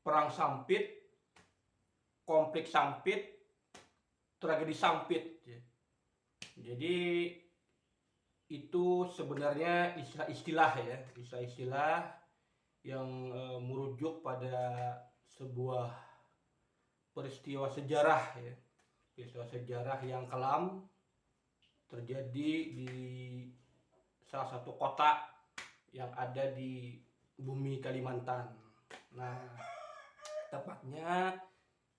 perang Sampit, konflik Sampit, tragedi Sampit. Jadi itu sebenarnya istilah-istilah ya, istilah-istilah yang merujuk pada sebuah peristiwa sejarah ya, peristiwa sejarah yang kelam terjadi di salah satu kota yang ada di bumi Kalimantan. Nah, tepatnya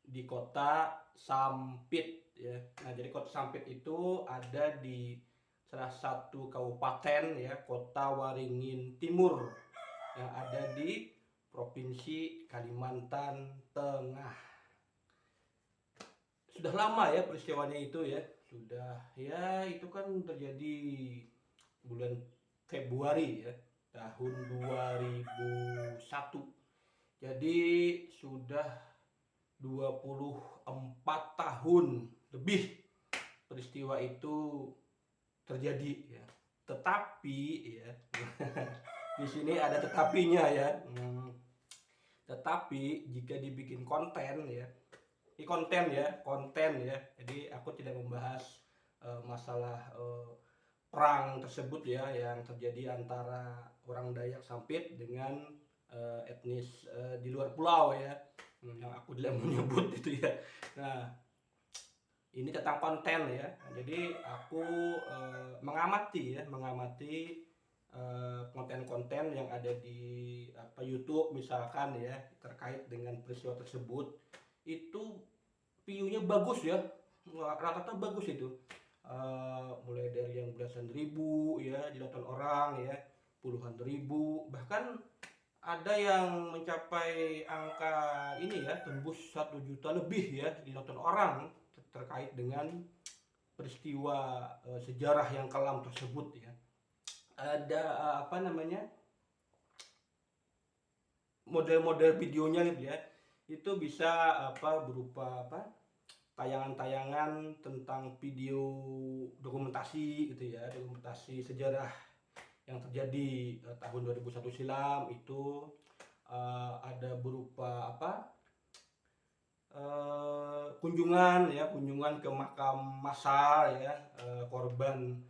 di kota Sampit ya. Nah, jadi kota Sampit itu ada di salah satu kabupaten ya, Kota Waringin Timur yang ada di Provinsi Kalimantan Tengah. Sudah lama ya peristiwanya itu ya. Sudah ya, itu kan terjadi bulan Februari ya, tahun 2001. Jadi sudah 24 tahun lebih peristiwa itu terjadi ya. Tetapi ya, di sini ada tetapinya ya. Tetapi jika dibikin konten ya, ini konten ya. Jadi aku tidak membahas masalah perang tersebut ya, yang terjadi antara orang Dayak Sampit dengan etnis di luar pulau ya, yang aku tidak menyebut itu ya. Nah, ini tentang konten ya. Jadi aku mengamati konten-konten yang ada di YouTube misalkan ya, terkait dengan peristiwa tersebut. Itu view-nya bagus ya, rata-rata bagus itu. Mulai dari yang belasan ribu ya ditonton orang ya, puluhan ribu, bahkan ada yang mencapai angka ini ya, tembus 1 juta lebih ya ditonton orang terkait dengan peristiwa sejarah yang kelam tersebut ya. Ada model-model videonya gitu ya. Itu bisa berupa tayangan-tayangan tentang video dokumentasi gitu ya, dokumentasi sejarah yang terjadi tahun 2001 silam. Itu ada berupa kunjungan ke makam massal ya, korban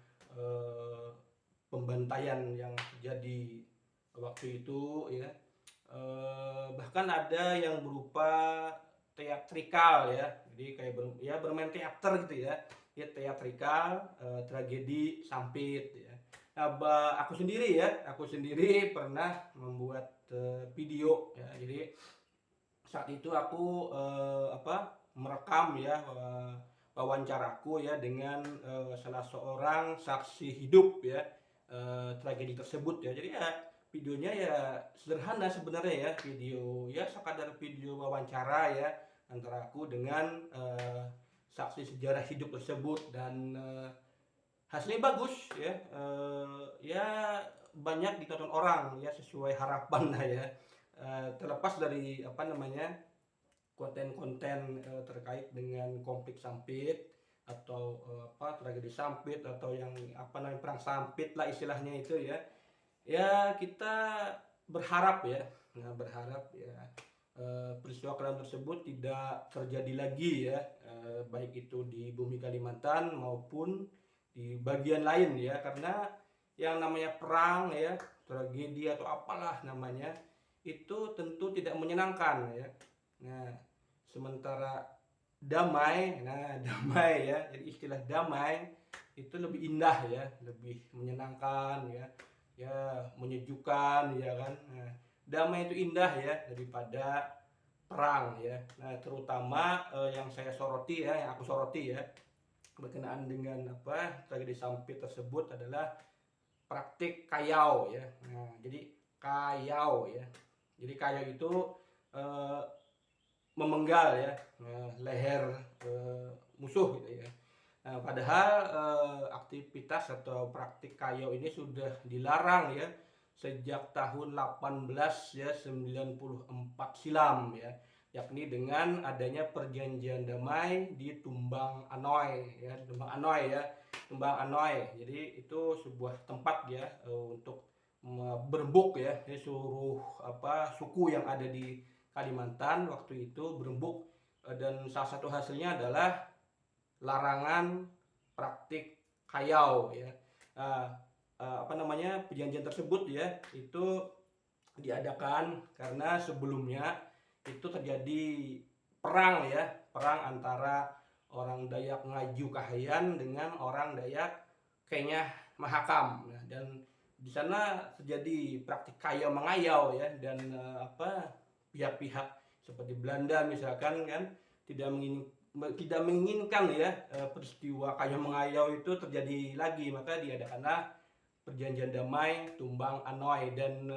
pembantaian yang terjadi waktu itu ya. Bahkan ada yang berupa teatrikal ya, jadi kayak bermain teater gitu ya, teatrikal tragedi Sampit ya. Nah, aku sendiri pernah membuat video ya. Jadi saat itu aku merekam ya wawancaraku ya dengan salah seorang saksi hidup ya tragedi tersebut ya. Jadi ya videonya ya sederhana sebenarnya ya, video ya sekadar video wawancara ya antara aku dengan saksi sejarah hidup tersebut. Dan hasilnya bagus ya, ya banyak ditonton orang ya, sesuai harapan lah ya. Terlepas dari konten-konten terkait dengan konflik Sampit atau tragedi Sampit atau yang perang Sampit lah istilahnya itu ya. Ya kita berharap ya, peristiwa kelam tersebut tidak terjadi lagi ya, baik itu di bumi Kalimantan maupun di bagian lain ya. Karena yang namanya perang ya, tragedi atau apalah namanya, itu tentu tidak menyenangkan ya. Nah, sementara damai ya, jadi istilah damai itu lebih indah ya, lebih menyenangkan ya, menyejukkan ya kan. Nah, damai itu indah ya daripada perang ya. Nah, terutama yang aku soroti ya berkenaan dengan tragedi Sampit tersebut adalah praktik kayau ya. Nah, jadi kayau ya. Jadi kayau itu memenggal ya leher musuh gitu ya. Nah, padahal aktivitas atau praktik kayau ini sudah dilarang ya sejak tahun 1894 silam ya, yakni dengan adanya perjanjian damai di Tumbang Anoy ya, Tumbang Anoy. Jadi itu sebuah tempat ya untuk berembuk ya seluruh suku yang ada di Kalimantan waktu itu berembuk, dan salah satu hasilnya adalah larangan praktik kayau ya. Nah, perjanjian tersebut ya itu diadakan karena sebelumnya itu terjadi perang ya, perang antara orang Dayak Ngaju Kahayan dengan orang Dayak Kenyah Mahakam. Nah, dan di sana terjadi praktik kayau mengayau ya, dan pihak-pihak seperti Belanda misalkan kan tidak menginginkan ya peristiwa kayau mengayau itu terjadi lagi, maka diadakanlah perjanjian damai Tumbang Anoy. Dan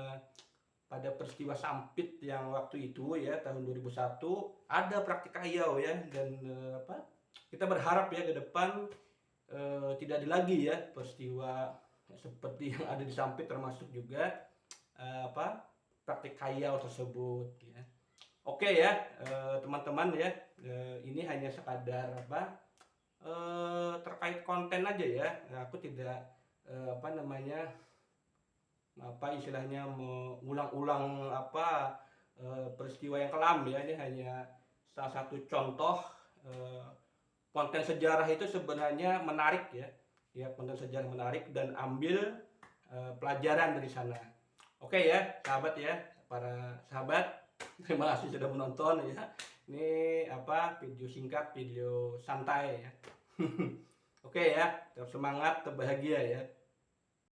pada peristiwa Sampit yang waktu itu ya tahun 2001 ada praktik kayau ya, dan kita berharap ya ke depan tidak ada lagi ya peristiwa seperti yang ada di Sampit, termasuk juga praktik kayau tersebut ya. Oke ya teman-teman ya, ini hanya sekadar terkait konten aja ya. Nah, aku tidak istilahnya mengulang-ulang peristiwa yang kelam ya. Ini hanya salah satu contoh konten sejarah itu sebenarnya menarik ya. Ya, konten sejarah menarik dan ambil pelajaran dari sana. Oke ya, sahabat ya, para sahabat, terima kasih sudah menonton ya. Ini video singkat, video santai ya. Oke ya, tetap semangat, tetap bahagia ya.